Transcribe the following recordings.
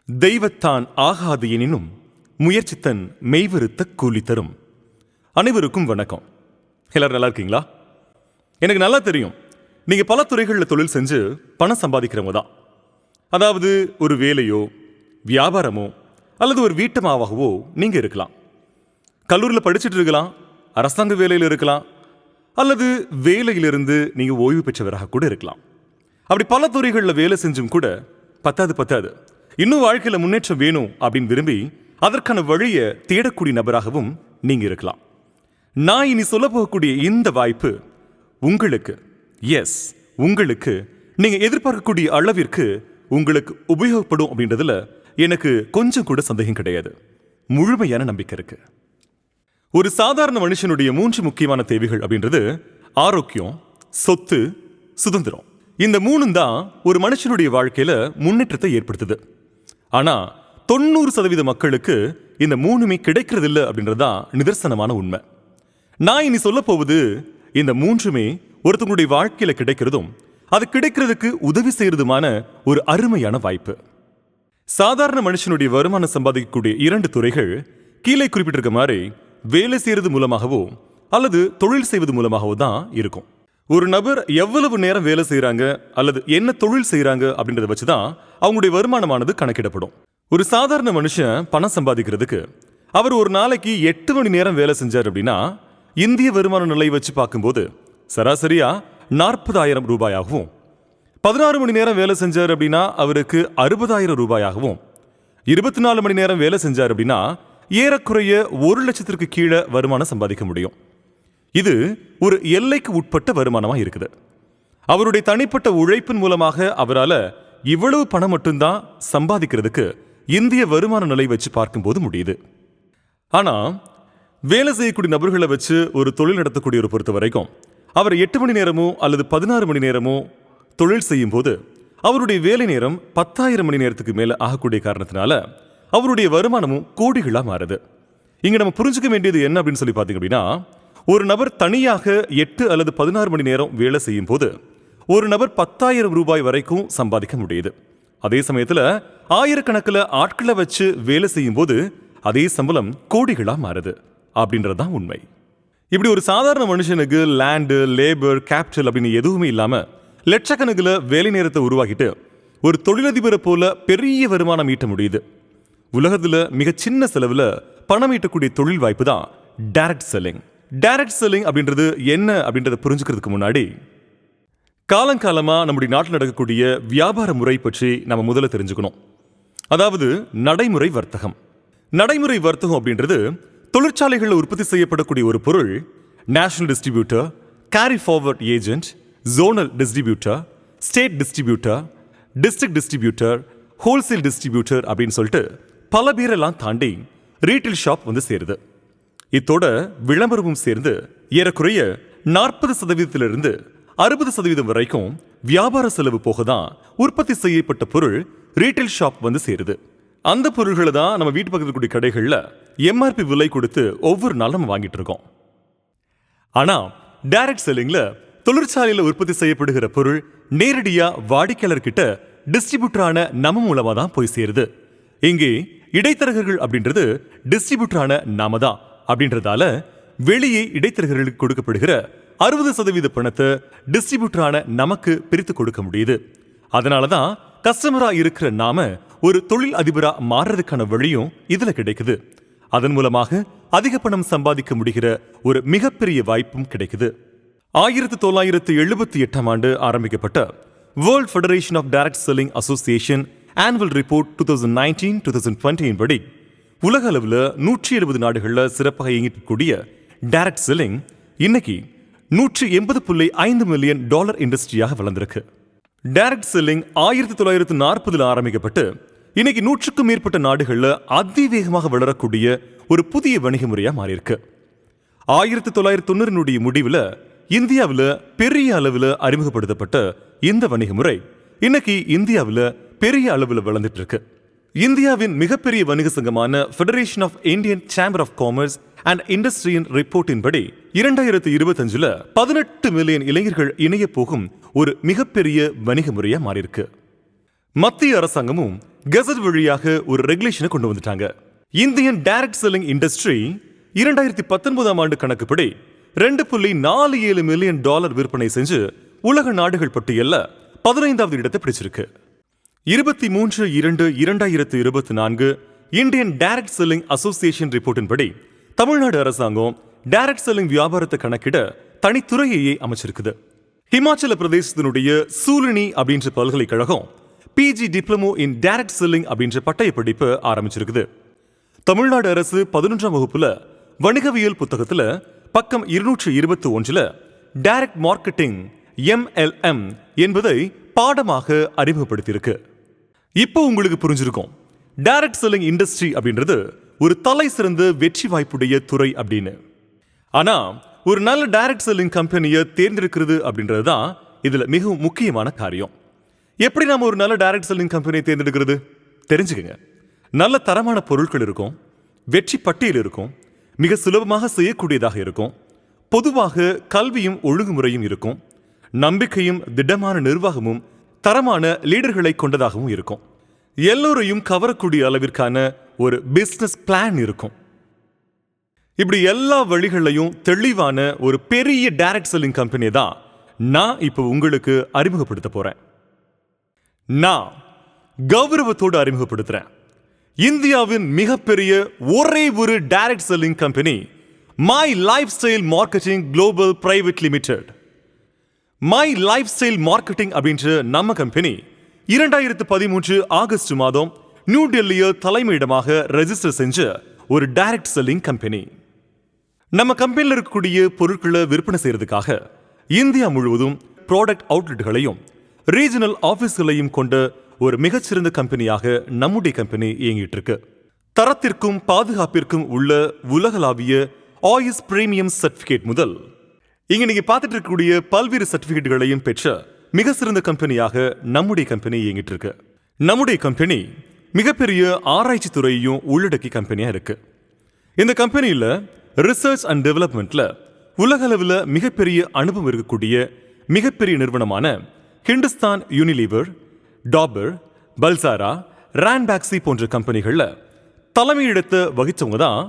தெய்வத்தான் ஆகாது எனினும் முயற்சித்தன் மெய்வருத்த கூலி தரும். அனைவருக்கும் வணக்கம். எல்லாரும் நல்லா இருக்கீங்களா? எனக்கு நல்லா தெரியும், நீங்க பல துறைகளில் தொழில் செஞ்சு பணம் சம்பாதிக்கிறவங்க தான். அதாவது ஒரு வேலையோ வியாபாரமோ அல்லது ஒரு வீட்டமாகவோ நீங்க இருக்கலாம். கல்லூரியில் படிச்சுட்டு இருக்கலாம், அரசாங்க வேலையில் இருக்கலாம், அல்லது வேலையிலிருந்து நீங்க ஓய்வு பெற்றவராக கூட இருக்கலாம். அப்படி பல துறைகளில் வேலை செஞ்சும் கூட பத்தாது இன்னும் வாழ்க்கையில முன்னேற்றம் வேணும் அப்படின்னு விரும்பி அதற்கான வழியை தேடக்கூடிய நபராகவும் நீங்க இருக்கலாம். நான் இனி சொல்ல போகக்கூடிய இந்த வாய்ப்பு உங்களுக்கு நீங்க எதிர்பார்க்கக்கூடிய அளவிற்கு உங்களுக்கு உபயோகப்படும் அப்படின்றதுல எனக்கு கொஞ்சம் கூட சந்தேகம் கிடையாது. முழுமையான நம்பிக்கை இருக்கு. ஒரு சாதாரண மனுஷனுடைய 3 முக்கியமான தேவைகள் அப்படின்றது ஆரோக்கியம், சொத்து, சுதந்திரம். இந்த 3 தான் ஒரு மனுஷனுடைய வாழ்க்கையில முன்னேற்றத்தை ஏற்படுத்துது. ஆனா 90% மக்களுக்கு இந்த 3மே கிடைக்கிறது இல்லை அப்படின்றதுதான் நிதர்சனமான உண்மை. நான் இனி சொல்ல போவது இந்த 3மே ஒருத்தவங்களுடைய வாழ்க்கையில கிடைக்கிறதும் அது கிடைக்கிறதுக்கு உதவி செய்யறதுமான ஒரு அருமையான வாய்ப்பு. சாதாரண மனுஷனுடைய வருமானம் சம்பாதிக்கக்கூடிய 2 துறைகள் கீழே குறிப்பிட்டிருக்க மாதிரி வேலை செய்யறது மூலமாகவோ அல்லது தொழில் செய்வது மூலமாகவோ தான் இருக்கும். ஒரு நபர் எவ்வளவு நேரம் வேலை செய்யறாங்க அல்லது என்ன தொழில் செய்யறாங்க அப்படின்றத வச்சுதான் அவங்களுடைய வருமானமானது கணக்கிடப்படும். ஒரு சாதாரண மனுஷன் பணம் சம்பாதிக்கிறதுக்கு அவர் ஒரு நாளைக்கு 8 மணி நேரம் வேலை செஞ்சார் அப்படின்னா இந்திய வருமான நிலை வச்சு பார்க்கும்போது சராசரியா 40,000 ரூபாயாகவும், 16 மணி நேரம் வேலை செஞ்சார் அப்படின்னா அவருக்கு 60,000 ரூபாயாகவும், 24 மணி நேரம் வேலை செஞ்சார் அப்படின்னா ஏறக்குறைய 1 லட்சத்திற்கு கீழே வருமானம் சம்பாதிக்க முடியும். இது ஒரு எல்லைக்கு உட்பட்ட வருமானமா இருக்குது. அவருடைய தனிப்பட்ட உழைப்பின் மூலமாக அவரால் இவ்வளவு பணம் மட்டும்தான் சம்பாதிக்கிறதுக்கு இந்திய வருமான நிலை வச்சு பார்க்கும்போது முடியுது. ஆனா வேலை செய்யக்கூடிய நபர்களை வச்சு ஒரு தொழில் நடத்தக்கூடிய ஒரு பொறுத்த வரைக்கும் அவர் 8 மணி நேரமோ அல்லது 16 மணி நேரமோ தொழில் செய்யும் போது அவருடைய வேலை நேரம் 10,000 மணி நேரத்துக்கு மேல ஆகக்கூடிய காரணத்தினால அவருடைய வருமானமும் கோடிகளா மாறுது. இங்க நம்ம புரிஞ்சுக்க வேண்டியது என்ன அப்படின்னு சொல்லி பார்த்தீங்க அப்படின்னா, ஒரு நபர் தனியாக 8 அல்லது 16 மணி நேரம் வேலை செய்யும் போது ஒரு நபர் 10,000 ரூபாய் வரைக்கும் சம்பாதிக்க முடியுது. அதே சமயத்தில் ஆயிரக்கணக்கில் ஆட்களை வச்சு வேலை செய்யும் போது அதே சம்பளம் கோடிகளா மாறுது அப்படின்றதுதான் உண்மை. இப்படி ஒரு சாதாரண மனுஷனுக்கு லேண்டு, லேபர், கேபிட்டல் அப்படின்னு எதுவுமே இல்லாம லட்சக்கணக்கில் வேலை நேரத்தை உருவாக்கிட்டு ஒரு தொழிலதிபரை போல பெரிய வருமானம் ஈட்ட முடியுது. உலகத்துல மிக சின்ன செலவுல பணம் ஈட்டக்கூடிய தொழில் வாய்ப்பு தான் டைரக்ட் செல்லிங். டைரக்ட் செல்லிங் அப்படின்றது என்ன அப்படின்றத புரிஞ்சுக்கிறதுக்கு முன்னாடி காலங்காலமா நம்முடைய நாட்டில் நடக்கக்கூடிய வியாபார முறை பற்றி நம்ம முதல்ல தெரிஞ்சுக்கணும். அதாவது நடைமுறை வர்த்தகம். நடைமுறை வர்த்தகம் அப்படின்றது தொழிற்சாலைகளில் உற்பத்தி செய்யப்படக்கூடிய ஒரு பொருள் national distributor, carry forward agent, zonal distributor, state distributor, district distributor, wholesale distributor அப்படின்னு சொல்லிட்டு பல பேரெல்லாம் தாண்டி ரீட்டைல் ஷாப் வந்து சேருது. இத்தோட விளம்பரமும் சேர்ந்து ஏறக்குறைய 40% 60% வரைக்கும் வியாபார செலவு போக தான் உற்பத்தி செய்யப்பட்ட பொருள் ரீட்டைல் ஷாப் வந்து சேருது. அந்த பொருள்களை தான் நம்ம வீட்டு பக்கத்தில் கூடிய கடைகளில் MRP விலை கொடுத்து ஒவ்வொரு நாளும் நம்ம வாங்கிட்டு இருக்கோம். ஆனா டைரக்ட் செல்லிங்ல தொழிற்சாலையில் உற்பத்தி செய்யப்படுகிற பொருள் நேரடியா வாடிக்கையாளர்கிட்ட டிஸ்ட்ரிபியூட்டரான நம்ம மூலமா தான் போய் சேருது. இங்கே இடைத்தரகர்கள் அப்படின்றது டிஸ்ட்ரிபியூட்டரான நாம தான் அப்படின்றதால வெளியே இடைத்தரகர்களுக்கு கொடுக்கப்படுகிற 60% பணத்தை டிஸ்ட்ரிபியூட்டரான நமக்கு பிரித்து கொடுக்க முடியுது. அதனாலதான் கஸ்டமரா இருக்கிற நாம ஒரு தொழில் அதிபரா மாறுறதுக்கான வழியும் இதுல கிடைக்குது. அதன் மூலமாக அதிக பணம் சம்பாதிக்க முடிகிற ஒரு மிகப்பெரிய வாய்ப்பும் கிடைக்குது. 1978ஆம் ஆண்டு ஆரம்பிக்கப்பட்ட world federation of direct selling association annual report 2019-2020 படி உலக அளவில் 170 நாடுகளில் சிறப்பாக இயங்கக்கூடிய டைரக்ட் செல்லிங் இன்னைக்கு $180.5 மில்லியன் இண்டஸ்ட்ரியாக வளர்ந்திருக்கு. டைரக்ட் செல்லிங் 1940 ஆரம்பிக்கப்பட்டு இன்னைக்கு 100க்கும் மேற்பட்ட நாடுகளில் அதிவேகமாக வளரக்கூடிய ஒரு புதிய வணிக முறையா மாறியிருக்கு. 1990 முடிவில் இந்தியாவில் பெரிய அளவில் அறிமுகப்படுத்தப்பட்ட இந்த வணிக முறை இன்னைக்கு இந்தியாவில் பெரிய அளவில் வளர்ந்துட்டு இருக்கு. இந்தியாவின் மிகப்பெரிய வணிக சங்கமான federation of Indian chamber of commerce and இண்டஸ்ட்ரியின் ரிப்போர்ட்டின் படி 2025 18 மில்லியன் இளைஞர்கள் இணைய போகும் ஒரு மிகப்பெரிய வணிக முறையா மாறியிருக்கு. மத்திய அரசாங்கமும் கெசட் வழியாக ஒரு ரெகுலேஷனை கொண்டு வந்துட்டாங்க. இந்தியன் டைரக்ட் செல்லிங் இண்டஸ்ட்ரி 2019 ஆண்டு கணக்குப்படி $2.47 மில்லியன் விற்பனை செஞ்சு உலக நாடுகள் பட்டியல்ல 15வது இடத்தை பிடிச்சிருக்கு. 23/2/2024 இந்தியன் டைரக்ட் செல்லிங் அசோசியேஷன் ரிப்போர்ட்டின் படி தமிழ்நாடு அரசாங்கம் டைரக்ட் செல்லிங் வியாபாரத்தை கணக்கிட தனித்துறையையே அமைச்சிருக்குது. ஹிமாச்சல பிரதேசத்தினுடைய சூலினி அப்படின்ற பல்கலைக்கழகம் PG diploma in direct selling அப்படின்ற பட்டய படிப்பு ஆரம்பிச்சிருக்குது. தமிழ்நாடு அரசு 11ஆம் வகுப்புல வணிகவியல் புத்தகத்துல பக்கம் 221 டைரக்ட் மார்க்கெட்டிங் MLM என்பதை பாடமாக அறிமுகப்படுத்தியிருக்கு. இப்போ உங்களுக்கு புரிஞ்சிருக்கும் டைரக்ட் செல்லிங் இண்டஸ்ட்ரி அப்படின்றது ஒரு தலை சிறந்த வெற்றி வாய்ப்புடைய துறை அப்படின்னு. ஆனா ஒரு நல்ல டைரக்ட் செல்லிங் கம்பெனியை தேர்ந்தெடுக்கிறது அப்படின்றது தான் இதுல மிகவும் முக்கியமான காரியம். எப்படி நாம ஒரு நல்ல டைரக்ட் செல்லிங் கம்பெனியை தேர்ந்தெடுக்கிறது தெரிஞ்சுக்கங்க. நல்ல தரமான பொருட்கள் இருக்கும், வெற்றி பட்டியல் இருக்கும், மிக சுலபமாக செய்யக்கூடியதாக இருக்கும், பொதுவாக கல்வியும் ஒழுங்குமுறையும் இருக்கும், நம்பிக்கையும் திடமான நிர்வாகமும் தரமான லீடர்களை கொண்டதாகவும் இருக்கும், எல்லோரையும் கவரக்கூடிய அளவிற்கான ஒரு பிசினஸ் பிளான் இருக்கும். இப்படி எல்லா வழிகளையும் தெளிவான ஒரு பெரிய டைரக்ட் செல்லிங் கம்பெனியை தான் நான் இப்போ உங்களுக்கு அறிமுகப்படுத்த போறேன். நான் கௌரவத்தோடு அறிமுகப்படுத்துறேன். இந்தியாவின் மிகப்பெரிய ஒரே ஒரு direct selling company my lifestyle marketing global private limited. My lifestyle marketing அப்படின்ற நம்ம கம்பெனி 2013 ஆகஸ்ட் மாதம் நியூ டெல்லியை தலைமையிடமாக ரெஜிஸ்டர் செஞ்ச ஒரு டைரக்ட் செல்லிங் கம்பெனி. நம்ம கம்பெனியில் இருக்கக்கூடிய பொருட்களை விற்பனை செய்யறதுக்காக இந்தியா முழுவதும் ப்ராடக்ட் அவுட்லெட்களையும் ரீஜனல் ஆபீஸ்களையும் கொண்ட ஒரு மிகச்சிறந்த கம்பெனியாக நம்முடைய கம்பெனி இயங்கிட்டு இருக்கு. தரத்திற்கும் பாதுகாப்பிற்கும் உள்ள உலகளாவிய ஆயுஸ் பிரீமியம் சர்டிபிகேட் முதல் இங்க நீங்க பார்த்துட்டு இருக்கக்கூடிய பல்வேறு சர்டிபிகேட்டுகளையும் பெற்ற மிக சிறந்த கம்பெனியாக நம்முடைய கம்பெனி இயங்கிட்டு இருக்கு. நம்முடைய கம்பெனி மிகப்பெரிய ஆராய்ச்சி துறையையும் உள்ளடக்கி கம்பெனியா இருக்கு. இந்த கம்பெனியில ரிசர்ச் அண்ட் டெவலப்மெண்ட்ல உலக அளவில் மிகப்பெரிய அனுபவம் இருக்கக்கூடிய மிகப்பெரிய நிறுவனமான ஹிந்துஸ்தான் யூனிலீவர், டாபர், பல்சாரா, ரான்பாக்ஸி போன்ற கம்பெனிகள்ல தலைமையிடத்தை வகிச்சவங்க தான்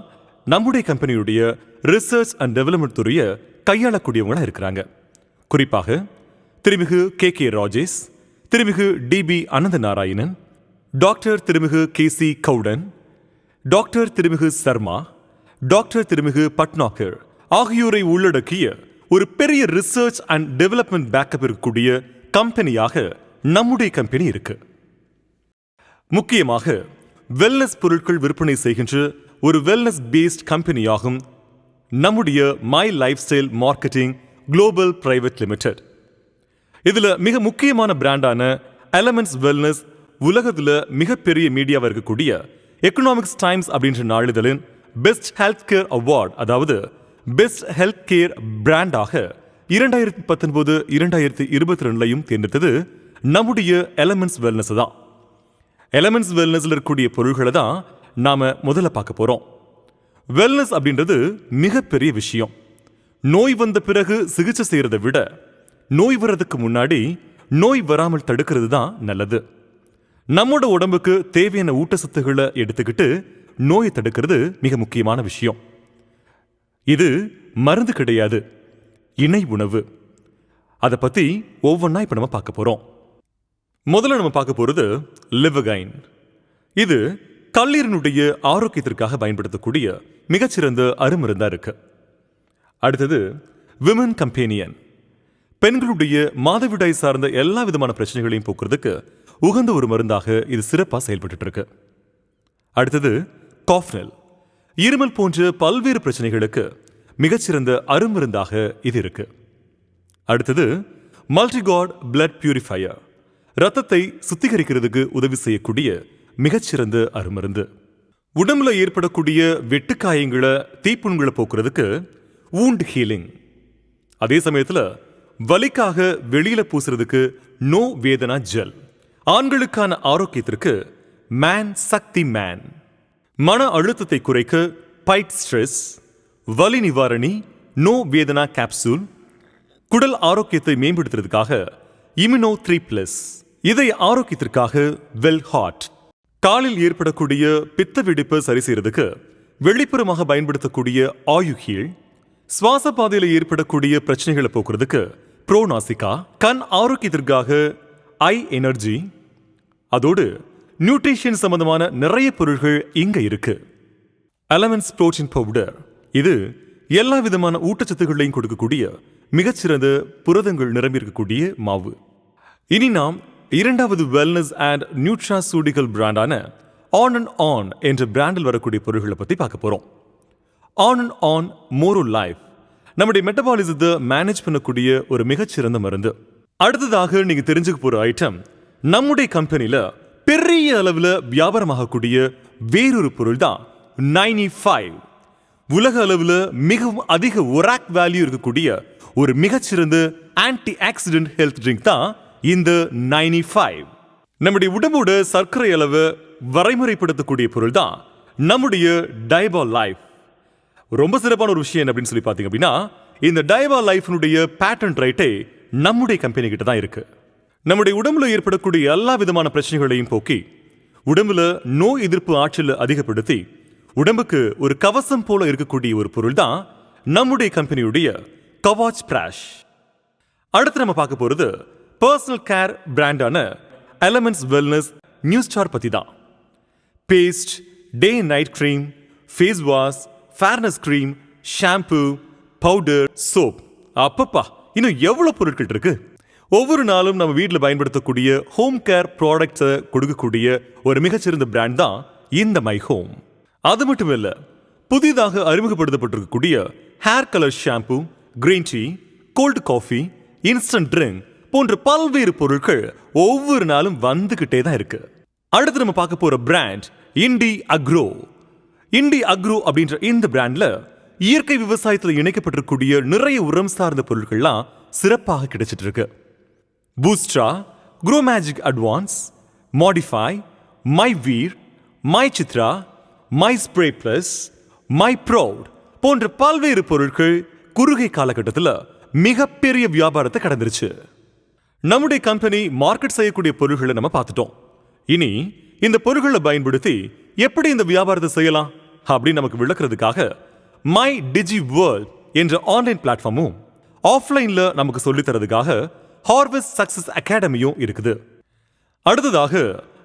நம்முடைய கம்பெனியுடைய ரிசர்ச் அண்ட் டெவலப்மெண்ட் துறையை கையாளக்கூடியவங்களா இருக்கிறாங்க. குறிப்பாக திருமிகு KK ராஜேஷ், திருமிகு DB அனந்த நாராயணன், டாக்டர் திருமிகு KC கவுடன், டாக்டர் திருமிகு சர்மா, டாக்டர் திருமிகு பட்னாகர் ஆகியோரை உள்ளடக்கிய ஒரு பெரிய ரிசர்ச் அண்ட் டெவலப்மெண்ட் பேக்கப் இருக்கக்கூடிய கம்பெனியாக நம்முடைய கம்பெனி இருக்கு. முக்கியமாக வெல்னஸ் பொருட்கள் விற்பனை செய்கின்ற ஒரு வெல்னஸ் பேஸ்ட் கம்பெனியாகும் நம்முடைய my lifestyle marketing global private limited. இதுல மிக முக்கியமான பிராண்டான எலமெண்ட்ஸ் வெல்னஸ் உலகத்துல மிகப்பெரிய மீடியாவா இருக்கக்கூடிய எக்கனாமிக்ஸ் டைம்ஸ் அப்படின்ற நாளிதழின் பெஸ்ட் ஹெல்த் கேர் அவார்ட், அதாவது பெஸ்ட் ஹெல்த் கேர் பிராண்டாக 2019, 2022 தேர்ந்தெடுத்தது நம்முடைய எலமெண்ட்ஸ் வெல்னஸ் தான். எலமெண்ட்ஸ் வெல்னஸ்ல இருக்கக்கூடிய பொருள்களை தான் நாம முதல்ல பார்க்க போறோம். வெல்னஸ் அப்படின்றது மிகப்பெரிய விஷயம். நோய் வந்த பிறகு சிகிச்சை செய்யறதை விட நோய் வர்றதுக்கு முன்னாடி நோய் வராமல் தடுக்கிறது தான் நல்லது. நம்மோட உடம்புக்கு தேவையான ஊட்டச்சத்துக்களை எடுத்துக்கிட்டு நோயை தடுக்கிறது மிக முக்கியமான விஷயம். இது மருந்து கிடையாது, இணை உணவு. அதை பத்தி ஒவ்வொன்றா இப்ப நம்ம பார்க்க போறோம். முதல்ல நம்ம பார்க்க போறது லிவகைன். இது கல்லீரனுடைய ஆரோக்கியத்திற்காக பயன்படுத்தக்கூடிய மிகச்சிறந்த அருமருந்தா இருக்கு. அடுத்தது விமன் கம்பேனியன். பெண்களுடைய மாதவிடாய் சார்ந்த எல்லா விதமான பிரச்சனைகளையும் போக்குறதுக்கு உகந்த ஒரு மருந்தாக இது சிறப்பாக செயல்பட்டு இருக்கு. அடுத்தது காஃப்னெல். இருமல் போன்ற பல்வேறு பிரச்சனைகளுக்கு மிகச்சிறந்த அருமருந்தாக இது இருக்கு. அடுத்தது மல்டிகாட் பிளட் பியூரிஃபையர். ரத்தத்தை சுத்திகரிக்கிறதுக்கு உதவி செய்யக்கூடிய மிகச்சிறந்த அருமருந்து. உடம்புல ஏற்படக்கூடிய வெட்டுக்காயங்களை, தீப்புண்களை போக்குறதுக்கு வூண்ட் ஹீலிங். அதே சமயத்துல வலிக்காக வெளியில பூசுறதுக்கு நோ வேதனா ஜெல். ஆண்களுக்கான ஆரோக்கியத்திற்கு மேன் சக்தி மேன். மன அழுத்தத்தை குறைக்க பைட் ஸ்ட்ரெஸ். வலி நிவாரணி நோ வேதனா கேப்சூல். குடல் ஆரோக்கியத்தை மேம்படுத்துறதுக்காக இம்யூனோ 3+. இதய ஆரோக்கியத்திற்காக வெல் ஹார்ட். காலில் ஏற்படக்கூடிய பித்த வெடிப்பு சரி செய்யறதுக்கு வெளிப்புறமாக பயன்படுத்தக்கூடிய ஆயுஹீல். சுவாச பாதையில் ஏற்படக்கூடிய பிரச்சனைகளை போக்குறதுக்கு ப்ரோநாசிகா. கண் ஆரோக்கியத்திற்காக ஐ எனர்ஜி. அதோடு நியூட்ரிஷன் சம்பந்தமான நிறைய பொருள்கள் இங்க இருக்கு. Elements protein powder. இது எல்லா விதமான ஊட்டச்சத்துக்களையும் கொடுக்கக்கூடிய மிகச்சிறந்த புரதங்கள் நிரம்பியிருக்கக்கூடிய மாவு. இனி நாம் இரண்டாவது வெல்னஸ் அண்ட் நியூட்ராசூட்டிகல் பிராண்டான ஆன் அண்ட் ஆன் என்ற பிராண்டில் வரக்கூடிய பொருட்களை பற்றி பார்க்க போறோம். On and on moro life நம்முடைய மெட்டபாலிசத்தை மேனேஜ் பண்ணக்கூடிய ஒரு மிகச்சிறந்த மருந்து. அடுத்ததாக நீங்க தெரிஞ்சுக்க போற ஐட்டம், நம்முடைய கம்பெனியில பெரிய அளவில் வியாபாரமாகக்கூடிய வேறொரு பொருள் தான் 95. உலக அளவில் மிகவும் அதிக ஒராக் வேல்யூ இருக்கக்கூடிய ஒரு மிகச்சிறந்த ஆன்டி ஆக்சிடென்ட் ஹெல்த் ட்ரிங்க் தான் இந்த 95. நம்முடைய உடம்போட சர்க்கரை அளவு வரைமுறைப்படுத்தக்கூடிய பொருள் தான் நம்முடைய டயபால் லைஃப். ரொம்ப சிறப்பான ஒரு விஷயம் அப்படின்னு சொல்லி பார்த்தீங்க அப்படின்னா, இந்த டயபால் லைஃப்னுடைய பேட்டன்ட் ரைட்டே நம்முடைய கம்பெனி கிட்ட தான் இருக்கு. நம்முடைய உடம்புல ஏற்படக்கூடிய எல்லா விதமான பிரச்சனைகளையும் போக்கி உடம்புல நோய் எதிர்ப்பு ஆற்றலை அதிகப்படுத்தி உடம்புக்கு ஒரு கவசம் போல இருக்கக்கூடிய ஒரு பொருள் தான் நம்முடைய கம்பெனியுடைய கவாச் பிராஷ். அடுத்து நம்ம பார்க்க போறது பர்சனல் கேர் பிராண்டான எலமெண்ட்ஸ் வெல்னஸ் நியூ ஸ்டார் பத்தி தான். Paste, day and night cream, face wash, fairness cream, shampoo, powder, soap. அப்பப்பா, இன்னும் எவ்வளவு பொருட்கள் இருக்கு. ஒவ்வொரு நாளும் நம்ம வீட்டில் பயன்படுத்தக்கூடிய ஹோம் கேர் ப்ராடக்ட்ஸை கொடுக்கக்கூடிய ஒரு மிகச்சிறந்த பிராண்ட் தான் இந்த மை ஹோம். அது மட்டும் இல்ல, புதிதாக அறிமுகப்படுத்தப்பட்டிருக்கக்கூடிய hair colour shampoo, green tea, cold coffee, instant drink போன்ற பல்வேறு பொருட்கள் ஒவ்வொரு நாளும் வந்துகிட்டே தான் இருக்கு. அடுத்து நம்ம பார்க்க போற பிராண்ட் இண்டி அக்ரோ. இண்டி அக்ரோ அப்படின்ற இந்த பிராண்ட்ல இயற்கை விவசாயத்தில் இணைக்கப்பட்டிருக்கக்கூடிய நிறைய உரம் சார்ந்த பொருட்கள்லாம் சிறப்பாக கிடைச்சிட்டு இருக்கு. பூஸ்ட்ரா, grow magic advance, modify, my Veer, my Chitra, my spray plus, my proud போன்ற பல்வேறு பொருட்கள் குறுகிய காலகட்டத்தில் மிகப்பெரிய வியாபாரத்தை கடந்துருச்சு. நம்முடைய கம்பெனி மார்க்கெட் செய்யக்கூடிய பொருட்களை நம்ம பார்த்துட்டோம். இனி இந்த பொருட்களை பயன்படுத்தி எப்படி இந்த வியாபாரத்தை செய்யலாம் அப்படின்னு நமக்கு விளக்குறதுக்காக மை டிஜி வேர்ல்ட் என்ற ஆன்லைன் பிளாட்ஃபார்மும் ஆஃப்லைன்ல நமக்கு சொல்லித்தரதுக்காக ஹார்வெஸ்ட் சக்சஸ் அகாடமியும் இருக்குது. அடுத்ததாக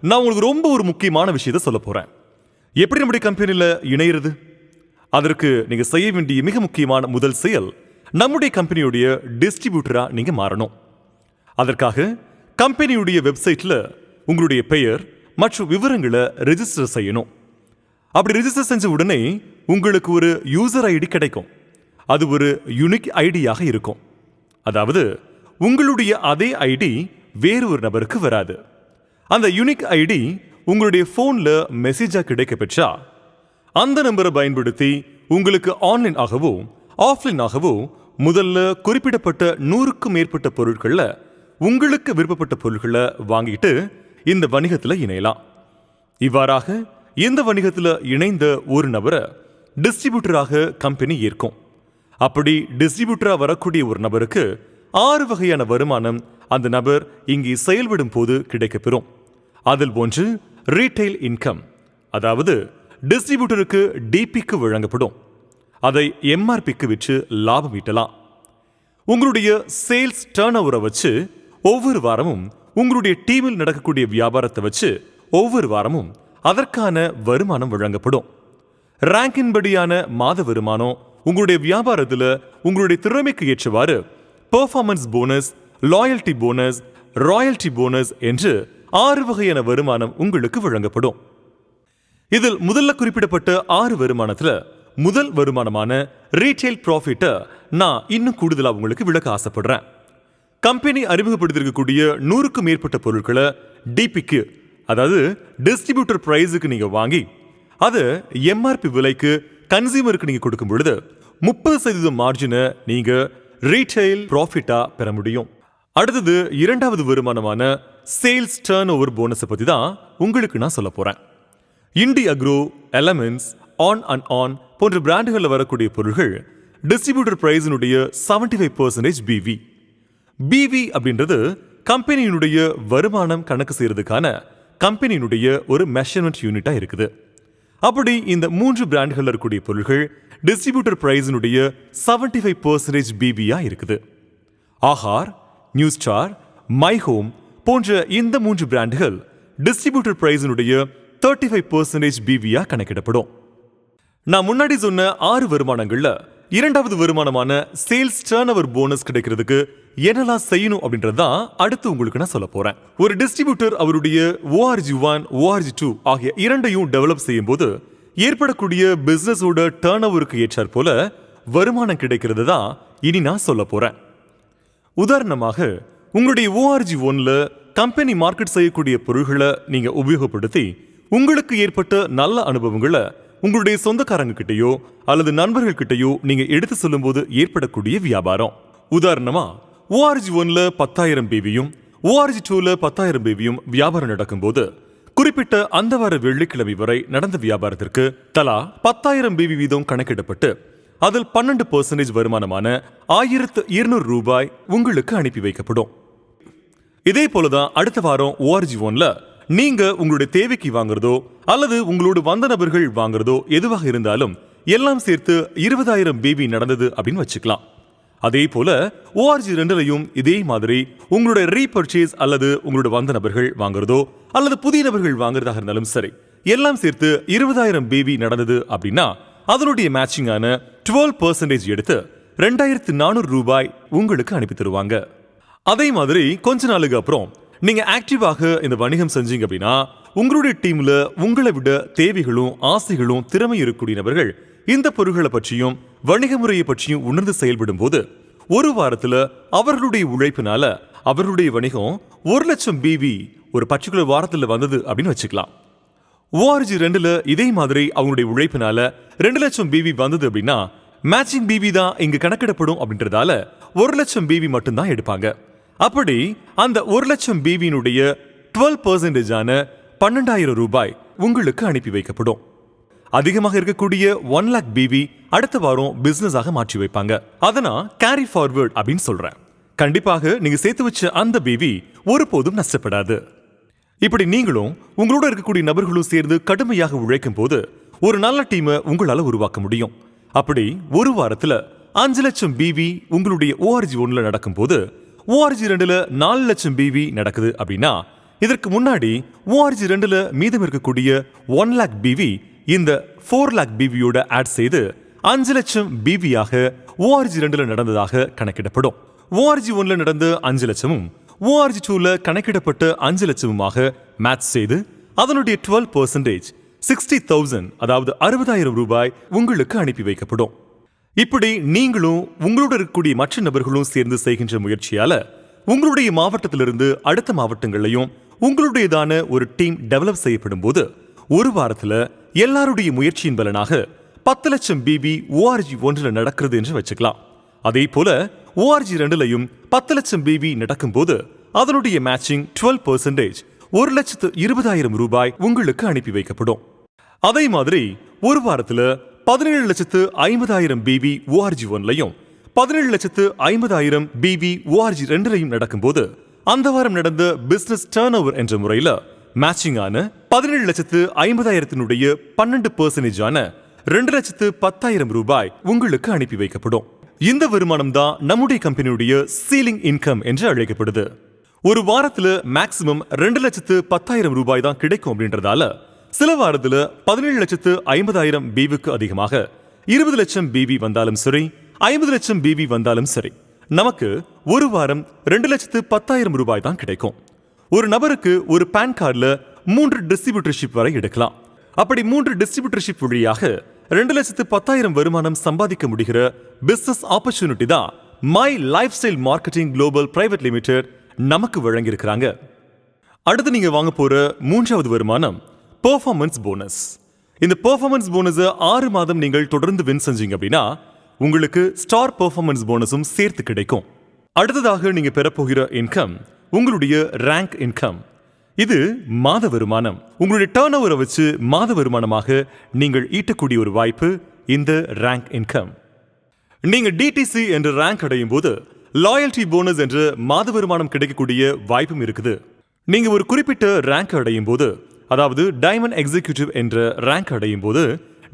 நான் உங்களுக்கு ரொம்ப ஒரு முக்கியமான விஷயத்தை சொல்ல போறேன். எப்படி நம்முடைய கம்பெனியில் இணையிறது? அதற்கு நீங்க செய்ய வேண்டிய மிக முக்கியமான முதல் செயல், நம்முடைய கம்பெனியுடைய டிஸ்ட்ரிபியூட்டரா நீங்க மாறணும். அதற்காக கம்பெனியுடைய வெப்சைட்ல உங்களுடைய பெயர் மற்றும் விவரங்களை ரெஜிஸ்டர் செய்யணும். அப்படி ரெஜிஸ்டர் செஞ்ச உடனே உங்களுக்கு ஒரு யூசர் ஐடி கிடைக்கும். அது ஒரு யூனிக் ஐடியாக இருக்கும். அதாவது உங்களுடைய அதே ஐடி வேறு ஒரு நபருக்கு வராது. அந்த யூனிக் ஐடி உங்களுடைய போன்ல மெசேஜா கிடைக்க பெற்றா அந்த நம்பரை பயன்படுத்தி உங்களுக்கு ஆன்லைன் ஆகவோ ஆஃப்லைன் ஆகவோ முதல்ல குறிப்பிடப்பட்ட 100க்கும் மேற்பட்ட பொருட்கள்ல உங்களுக்கு விருப்பப்பட்ட பொருட்களை வாங்கிட்டு இந்த வணிகத்தில் இணையலாம். இவ்வாறாக இந்த வணிகத்தில் இணைந்த ஒரு நபரை டிஸ்ட்ரிபியூட்டராக கம்பெனி ஏற்கும். அப்படி டிஸ்ட்ரிபியூட்டரா வரக்கூடிய ஒரு நபருக்கு 6 வகையான வருமானம் அந்த நபர் இங்கே செயல்படும் போது கிடைக்கப்பெறும். அதில் ஒன்று ரீட்டைல் இன்கம், அதாவது டிஸ்ட்ரிபியூட்டருக்கு டிபிக்கு வழங்கப்படும். அதை எம்ஆர்பிக்கு விற்று லாபம் ஈட்டலாம். உங்களுடைய சேல்ஸ் டர்ன் ஓவரை வச்சு ஒவ்வொரு வாரமும் உங்களுடைய டீமில் நடக்கக்கூடிய வியாபாரத்தை வச்சு ஒவ்வொரு வாரமும் அதற்கான வருமானம் வழங்கப்படும். ரேங்கின் படியான மாத வருமானம், உங்களுடைய வியாபாரத்தில் உங்களுடைய திறமைக்கு ஏற்றவாறு performance bonus, loyalty bonus, royalty bonus என்று 6 வகையான வருமானம் உங்களுக்கு வழங்கப்படும். இதில் முதல்ல குறிப்பிடப்பட்ட 6 வருமானத்துல முதல் வருமானமான ரீட்டைல் ப்ராஃபிட்டை நான் இன்னும் கூடுதலாக உங்களுக்கு விளக்க ஆசைப்படுறேன். கம்பெனி அறிமுகப்படுத்திருக்கக்கூடிய 100க்கும் மேற்பட்ட பொருட்களை டிபிக்கு, அதாவது டிஸ்ட்ரிபியூட்டர் பிரைஸுக்கு நீங்க வாங்கி அது எம்ஆர்பி விலைக்கு கன்சியூமருக்கு நீங்க கொடுக்கும் பொழுது 30% மார்ஜினை நீங்க ரீட்டைல் ப்ராஃபிட்டா பெற முடியும். அடுத்தது இரண்டாவது வருமானமான சேல்ஸ் டர்ன் ஓவர் போனஸை பத்தி தான் உங்களுக்கு நான் சொல்ல போறேன். Indi Agro, Elements, On and On போன்ற பிராண்டுகளில் வரக்கூடிய பொருட்கள் டிஸ்ட்ரிபியூட்டர் பிரைஸினுடைய 75% பிவி. பிவி அப்படின்றது கம்பெனியினுடைய வருமானம் கணக்கு செய்யறதுக்கான கம்பெனியினுடைய ஒரு மெஷர்மெண்ட் யூனிட்டா இருக்குது. அப்படி இந்த 3 பிராண்ட்கள் இருக்கக்கூடிய பொருட்கள் டிஸ்ட்ரிபியூட்டர் பிரைஸினுடைய 75% பிபியா இருக்குது. Aahar, new star, my home போன்ற இந்த 3 பிராண்டுகள் டிஸ்ட்ரிபியூட்டர் பிரைஸினுடைய 35% பிபியா கணக்கிடப்படும். நான் முன்னாடி சொன்ன 6 வருமானங்கள்ல இரண்டாவது வருமானமான சேல்ஸ் டர்ன்ஓவர் போனஸ் கிடைக்கிறதுக்கு என்னெல்லாம் செய்யணும் அப்படின்றது தான் அடுத்து உங்களுக்கு நான் சொல்ல போறேன். ஒரு டிஸ்ட்ரிபியூட்டர் அவருடைய ORG1, ORG2 ஆகிய இரண்டையும் டெவலப் செய்யும் போது ஏற்படக்கூடிய பிசினஸோட டர்ன்ஓவருக்கு ஏற்றாற் போல வருமானம் கிடைக்கிறது தான் இனி நான் சொல்ல போறேன். உதாரணமாக உங்களுடைய ORG1ல கம்பெனி மார்க்கெட் செய்யக்கூடிய பொருள்களை நீங்க உபயோகப்படுத்தி உங்களுக்கு ஏற்பட்ட நல்ல அனுபவங்களை உங்களுடைய சொந்தக்காரங்க கிட்டயோ அல்லது நண்பர்கள் கிட்டயோ நீங்க எடுத்து சொல்லும் போது ஏற்படக்கூடிய வியாபாரம். உதாரணமா ORG1ல 10,000 பிவியும் ORG2ல 10,000 பிவியும் வியாபாரம் நடக்கும் போது குறிப்பிட்ட அந்த வார வெள்ளிக்கிழமை வரை நடந்த வியாபாரத்திற்கு தலா 10,000 பிவி வீதம் கணக்கிடப்பட்டு அதில் 12% வருமானமான 1,200 ரூபாய் உங்களுக்கு அனுப்பி வைக்கப்படும். இதே போலதான் அடுத்த வாரம் ORG1ல நீங்க உங்களுடைய தேவைக்கு வாங்குறதோ அல்லது உங்களோட வந்த நபர்கள் வாங்குறதோ எதுவாக இருந்தாலும் எல்லாம் சேர்த்து 20,000 பிவி நடந்தது அப்படின்னு வச்சுக்கலாம். அதே போல ORG2லையும் இதே மாதிரி உங்களுடைய ரீபர்ச்சேஸ் அல்லது உங்களோட வந்த நபர்கள் வாங்குறதோ அல்லது புதிய நபர்கள் வாங்குறதாக இருந்தாலும் சரி எல்லாம் சேர்த்து 20,000 பிவி நடந்தது அப்படின்னா அதனுடைய மேட்சிங்கான 12% எடுத்து 2,400 ரூபாய் உங்களுக்கு அனுப்பி தருவாங்க. அதே மாதிரி கொஞ்ச நாளுக்கு அப்புறம் நீங்க ஆக்டிவாக இந்த வணிகம் செஞ்சீங்க அப்படின்னா உங்களுடைய டீம்ல உங்களை விட தேவைகளும் ஆசைகளும் திறமை இருக்கக்கூடிய நபர்கள் இந்த பொருட்களை பற்றியும் வணிக முறையை பற்றியும் உணர்ந்து செயல்படும் போது ஒரு வாரத்துல அவர்களுடைய உழைப்பினால அவர்களுடைய வணிகம் 1,00,000 பிவி ஒரு பர்டிகுலர் வாரத்துல வந்தது அப்படின்னு வச்சுக்கலாம். ORG2ல இதே மாதிரி அவங்களுடைய உழைப்பினால 2,00,000 பிவி வந்தது அப்படின்னா மேட்சிங் பிவி தான் இங்க கணக்கிடப்படும் அப்படின்றதால 1,00,000 பிவி மட்டும்தான் எடுப்பாங்க. அப்படி அந்த 1,00,000 பிவியினுடைய 12% 12,000 ரூபாய் உங்களுக்கு அனுப்பி வைக்கப்படும். அதிகமாக இருக்கக்கூடிய 1,00,000 பிவி அடுத்த வாரம் பிசினஸ் ஆக மாற்றி வைப்பாங்க. அதனா கேரி ஃபார்வர்ட் அப்படின்னு சொல்றேன். கண்டிப்பாக நீங்க சேர்த்து வச்ச அந்த பிவி ஒருபோதும் நஷ்டப்படாது. இப்படி நீங்களும் உங்களோட இருக்கக்கூடிய நபர்களும் சேர்ந்து கடுமையாக உழைக்கும் போது ஒரு நல்ல டீமை உங்களால உருவாக்க முடியும். அப்படி ஒரு வாரத்துல 5,00,000 பிவி உங்களுடைய ORG1ல நடக்கும் போது ORG2ல 4,00,000 பிவி நடக்குது அப்படின்னா இதற்கு முன்னாடி ORG2ல மீதம் இருக்கக்கூடிய 1,00,000 பிவி இந்த 4,00,000 பிவியோட ஆட் செய்து 5,00,000 பிவியாக ORG2ல நடந்ததாக கணக்கிடப்படும். ORG1ல நடந்த 5,00,000ம் ORG2ல கணக்கிடப்பட்ட 5,00,000மாக மேட்ச் செய்து அதனுடைய 12% 60,000 அதாவது 60,000 ரூபாய் உங்களுக்கு அனுப்பி வைக்கப்படும். இப்படி நீங்களும் உங்களோட இருக்கக்கூடிய மற்ற நபர்களும் சேர்ந்து செய்கின்ற முயற்சியால உங்களுடைய மாவட்டத்திலிருந்து அடுத்த மாவட்டங்களையும் உங்களுடையதான ஒரு டீம் டெவலப் செய்யப்படும் போது ஒரு வாரத்துல எல்லாருடைய முயற்சியின் பலனாக 10,00,000 பிவி ORG1ல நடக்கிறது என்று வச்சுக்கலாம். அதே போல ORG2லையும் 10,00,000 பிவி நடக்கும் போது அதனுடைய மேட்சிங் 12% 1,20,000 ரூபாய் உங்களுக்கு அனுப்பி வைக்கப்படும். அதே மாதிரி ஒரு வாரத்துல 17,50,000 பிவி ORG1லையும் 17,50,000 பிவி ORG2லையும் நடக்கும்போது அந்த வாரம் நடந்த பிசினஸ் டர்ன்ஓவர் என்ற முறையில மேட்சிங்கான 17,50,000 12% 2,10,000 ரூபாய் உங்களுக்கு அனுப்பி வைக்கப்படும். இந்த வருமானம் தான் நம்முடைய கம்பெனியுடைய சீலிங் இன்கம் என்று அழைக்கப்படுது. ஒரு வாரத்துல மேக்சிமம் 2,10,000 ரூபாய் தான் கிடைக்கும் அப்படின்றதால சில வாரத்துல 17,50,000 பிவிக்கு அதிகமாக 20,00,000 பிவி வந்தாலும் சரி 50,00,000 பிவி வந்தாலும் சரி நமக்கு ஒரு வாரம் 2,10,000 ரூபாய் தான் கிடைக்கும். ஒரு நபருக்கு ஒரு பான் கார்டுல 3 டிஸ்ட்ரிபியூட்டர்ஷிப் வரை எடுக்கலாம். அப்படி 3 டிஸ்ட்ரிபியூட்டர்ஷிப் வழியாக 2,10,000 வருமானம் சம்பாதிக்க முடிகிற பிசினஸ் ஆப்பர்ச்சுனிட்டி தான் my lifestyle marketing global private limited நமக்கு வழங்கியிருக்கிறாங்க. அடுத்து நீங்க வாங்க போற 3வது வருமானம் பெர்ஃபார்மன்ஸ் போனஸ். இந்த பெர்ஃபார்மன்ஸ் போனஸ் 6 மாதம் நீங்கள் தொடர்ந்து வின் செஞ்சீங்க அப்படின்னா உங்களுக்கு ஸ்டார் பெர்ஃபார்மன்ஸ் போனஸும் சேர்த்து கிடைக்கும். அடுத்ததாக நீங்க பெறப்போகிற இன்கம் உங்களுடைய ரேங்க் இன்கம். இது மாத வருமானம். உங்களுடைய டர்ன் ஓவரை வச்சு மாத வருமானமாக நீங்கள் ஈட்டக்கூடிய ஒரு வாய்ப்பு இந்த ரேங்க் இன்கம். நீங்க டிடிசி என்ற ரேங்க் அடையும் போது லாயல்டி போனஸ் என்ற மாத வருமானம் கிடைக்கக்கூடிய வாய்ப்பும் இருக்குது. நீங்க ஒரு குறிப்பிட்ட ரேங்க் அடையும் போது, அதாவது டைமண்ட் எக்ஸிகியூட்டிவ் என்ற ரேங்க் அடையும் போது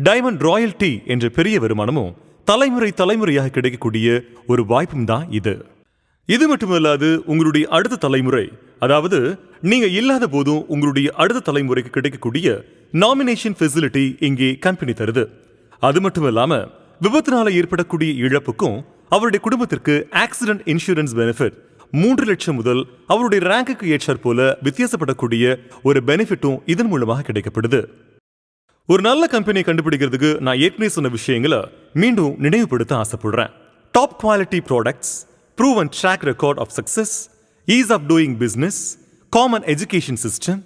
டைமண்ட் ராயல்டி என்ற பெரிய வருமானமும் தலைமுறையாக கிடைக்கக்கூடிய ஒரு வாய்ப்பும் தான் இது. இது மட்டுமல்லாது உங்களுடைய அடுத்த தலைமுறை, அதாவது நீங்க இல்லாத போதும் உங்களுடைய அடுத்த தலைமுறைக்கு கிடைக்கக்கூடிய நாமினேஷன் ஃபெசிலிட்டி இங்கே கம்பெனி தருது. அது மட்டும் இல்லாம விபத்தினால ஏற்படக்கூடிய இழப்புக்கும் அவருடைய குடும்பத்திற்கு ஆக்சிடென்ட் இன்சூரன்ஸ் பெனிஃபிட் 3 லட்சம் முதல் அவருடைய ரேங்குக்கு ஏற்றாற் போல வித்தியாசப்படக்கூடிய ஒரு பெனிஃபிட்டும் இதன் மூலமாக கிடைக்கப்படுது. ஒரு நல்ல கம்பெனியை கண்டுபிடிக்கிறதுக்கு நான் ஏற்கனவே சொன்ன விஷயங்களை மீண்டும் நினைவுபடுத்த ஆசைப்படுறேன். Top quality products, proven track record of success, ease of doing business, common education system,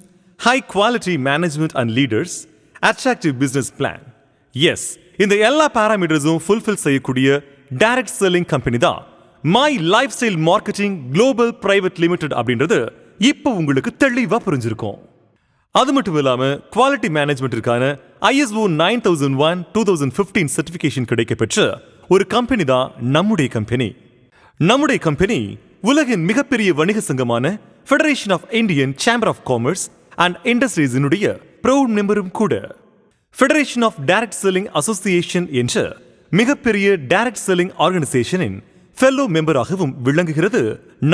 high quality management and leaders, attractive business plan. Yes, இந்த எல்லா பாராமீட்டர்ஸும் ஃபுல்ஃபில் செய்யக்கூடிய டைரக்ட் செல்லிங் கம்பெனி தான் my lifestyle marketing global private limited அப்படின்றது இப்போ உங்களுக்கு தெளிவா புரிஞ்சிருக்கும். அது மட்டும் இல்லாம குவாலிட்டி மேனேஜ்மெண்ட்டிற்கான ISO 9001-2015 சர்டிபிகேஷன் கிடைக்கப்பெற்ற ஒரு கம்பெனி தான் நம்முடைய கம்பெனி. நம்முடைய கம்பெனி உலகின் மிகப்பெரிய வணிக சங்கமான federation of Indian chamber of commerce and இண்டஸ்ட்ரீஸினுடைய ப்ரௌட் மெம்பரும் கூட. Federation of direct selling association என்ற மிகப்பெரிய டைரக்ட் செல்லிங் ஆர்கனைசேஷனின் ஃபெல்லோ மெம்பராகவும் விளங்குகிறது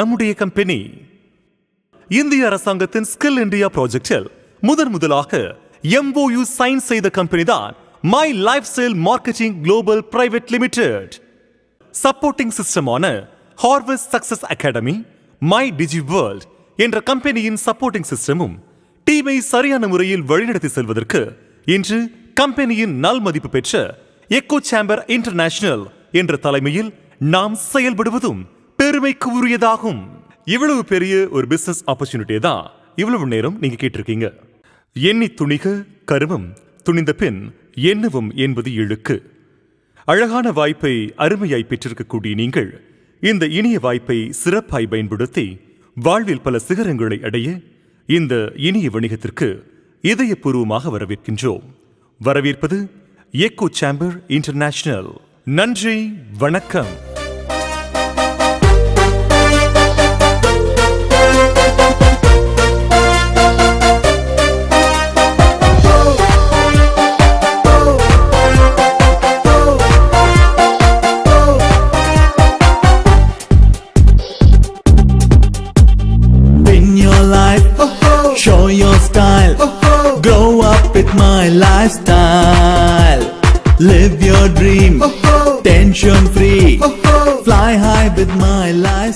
நம்முடைய கம்பெனி. இந்திய அரசாங்கத்தின் ஸ்கில் இந்தியா ப்ராஜெக்டில் முதலாக MOU சைன் செய்த கம்பெனி தான் my lifestyle marketing global private limited. Supporting சிஸ்டமான harvest success academy, my digi world என்ற கம்பெனியின் சப்போர்ட்டிங் சிஸ்டமும் டீமை சரியான முறையில் வழிநடத்தி செல்வதற்கு இன்று கம்பெனியின் நல் மதிப்பு பெற்ற எக்கோ சேம்பர் இன்டர்நேஷனல் என்ற தலைமையில் நாம் செயல்படுவதும் பெருமைக்கு உரியதாகும். இவ்வளவு பெரிய ஒரு பிசினஸ் ஆப்பர்ச்சுனிட்டியை தான் இவ்வளவு நேரம் நீங்க கேட்டிருக்கீங்க. எண்ணி துணிக கருமம், துணிந்த பின் எண்ணவும் என்பது இழுக்கு. அழகான வாய்ப்பை அருமையாய் பெற்றிருக்கக்கூடிய நீங்கள் இந்த இனிய வாய்ப்பை சிறப்பாய் பயன்படுத்தி வாழ்வில் பல சிகரங்களை அடைய இந்த இனிய வணிகத்திற்கு இதயபூர்வமாக வரவேற்கின்றோம். வரவேற்பது எக்கோ சேம்பர் இன்டர்நேஷனல். நன்றி, வணக்கம். Show your style, grow up with my lifestyle. Live your dream, tension free, fly high with my life.